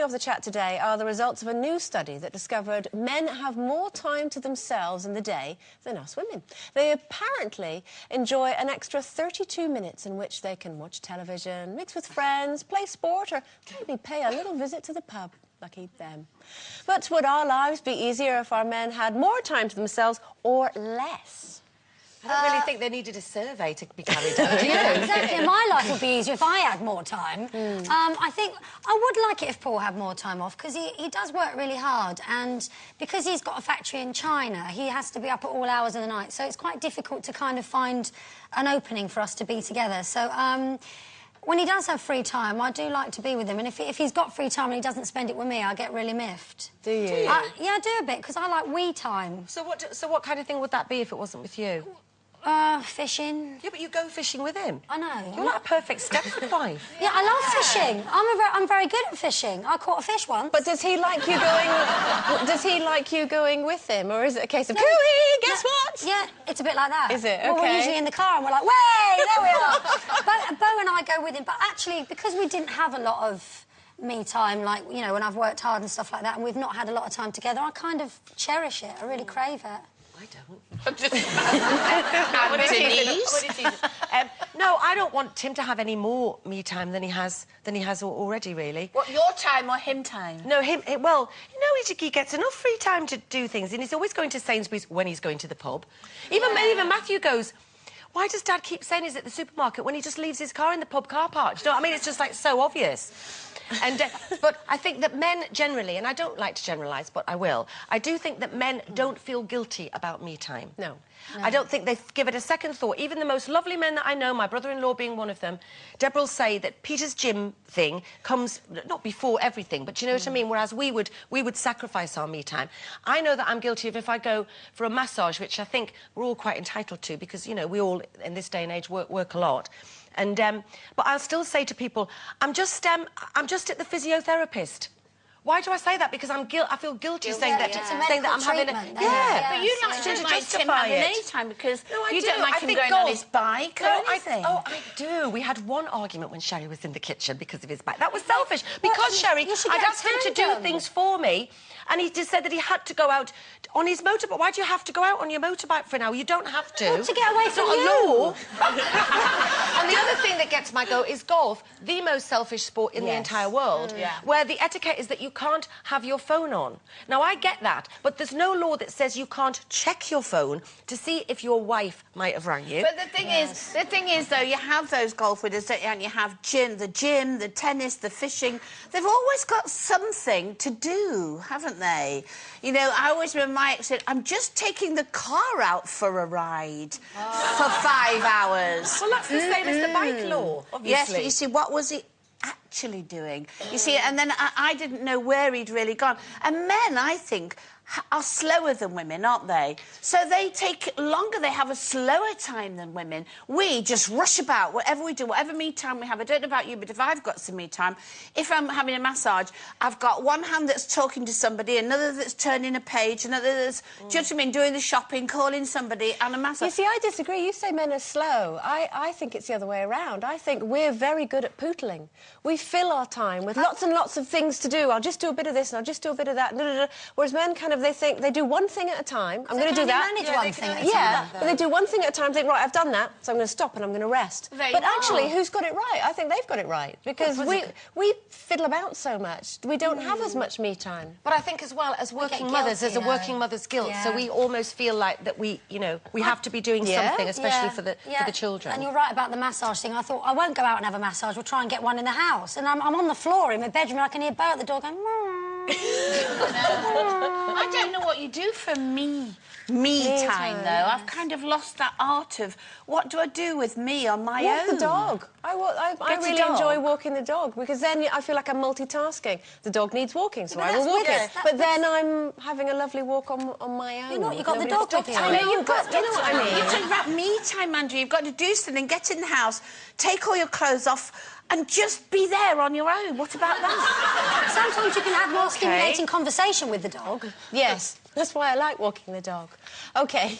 off the chat today are the results of a new study that discovered men have more time to themselves in the day than us women. They apparently enjoy an extra 32 minutes in which they can watch television, mix with friends, play sport, or maybe pay a little visit to the pub. Lucky them. But would our lives be easier if our men had more time to themselves or less? I don't really think they needed a survey to be carried out, do you? Exactly. My life would be easier if I had more time. I think I would like it if Paul had more time off, because he does work really hard, and because he's got a factory in China, he has to be up at all hours of the night, so it's quite difficult to kind of find an opening for us to be together. So, when he does have free time, I do like to be with him, and if he's got free time and he doesn't spend it with me, I get really miffed. Do you? Yeah, I do a bit, because I like we time. So what kind of thing would that be if it wasn't with you? Fishing. Yeah, but you go fishing with him. I know. You're like a perfect Stepford wife. Yeah, I love fishing. I'm very good at fishing. I caught a fish once. But does he like you going... does he like you going with him, or is it a case of, Cooey, guess what? Yeah, it's a bit like that. Is it? Well, OK. we're usually in the car and we're like, way, there we are. Bo and I go with him, but actually, because we didn't have a lot of me time, like, you know, when I've worked hard and stuff like that, and we've not had a lot of time together, I kind of cherish it. I really crave it. I don't. Denise? No, I don't want Tim to have any more me time than he has already, really. What, your time or him time? No, well, you know, he gets enough free time to do things, and he's always going to Sainsbury's when he's going to the pub. Even Matthew goes, why does Dad keep saying he's at the supermarket when he just leaves his car in the pub car park? Do you know what I mean? It's just, like, so obvious. And, but I think that men generally, and I don't like to generalise, but I will, I do think that men don't feel guilty about me time. No. I don't think they give it a second thought. Even the most lovely men that I know, my brother-in-law being one of them, Deborah will say that Peter's gym thing comes not before everything, but you know what I mean? Whereas we would sacrifice our me time. I know that I'm guilty of if I go for a massage, which I think we're all quite entitled to, because, you know, we all, in this day and age, work a lot. And, but I'll still say to people, I'm just at the physiotherapist. Why do I say that? Because I feel guilty saying that I'm having a... Yeah, but you don't like Tim having any time because you don't like him going on his bike or anything. I do. We had one argument when Sherrie was in the kitchen because of his bike. That was selfish. Because Sherrie, I'd asked him to do things for me, and he just said that he had to go out on his motorbike. Why do you have to go out on your motorbike for an hour? You don't have to. To get away from you. you. It's not a law. And the other thing that gets my goat is golf, the most selfish sport in the entire world, where the etiquette is that you can't have your phone on. Now, I get that, but there's no law that says you can't check your phone to see if your wife might have rang you. But the thing is, though, you have those golf winners, don't you? And you have the gym, the tennis, the fishing. They've always got something to do, haven't they? You know, I always remember my ex said, I'm just taking the car out for a ride for 5 hours. Well, that's the same as the bike law, obviously. Yes, but you see, what was he actually doing? You see, and then I didn't know where he'd really gone. And men, I think, are slower than women, aren't they? So they take longer, they have a slower time than women. We just rush about, whatever we do, whatever me time we have. I don't know about you, but if I've got some me time, if I'm having a massage, I've got one hand that's talking to somebody, another that's turning a page, another that's, do you know what I mean, doing the shopping, calling somebody, and a massage. You see, I disagree. You say men are slow. I think it's the other way around. I think we're very good at pootling. We fill our time with lots and lots of things to do. I'll just do a bit of this and I'll just do a bit of that. Whereas men kind of, they think they do one thing at a time. I'm going to do that. Manage one thing at a time. Yeah, but they do one thing at a time, think, right, I've done that, so I'm going to stop and I'm going to rest. But actually, who's got it right? I think they've got it right, because we fiddle about so much. We don't have as much me time. But I think as well, as working mothers, there's a working mother's guilt, so we almost feel like that we, you know, we have to be doing something, especially for the children. And you're right about the massage thing. I thought, I won't go out and have a massage, we'll try and get one in the house. And I'm on the floor in my bedroom, and I can hear Bo at the door going, I don't know what you do for me time, though. I've kind of lost that art of what do I do with me on my own? Walk the dog. I really enjoy walking the dog, because then I feel like I'm multitasking. The dog needs walking, so I will walk it. But then I'm having a lovely walk on my own. You're not, you've got the dog with you. I know, you know what I mean. You're talking about me time, Andrea. You've got to do something, get in the house, take all your clothes off, and just be there on your own. What about that? Sometimes you can have more stimulating conversation with the dog. Yes, that's why I like walking the dog. OK.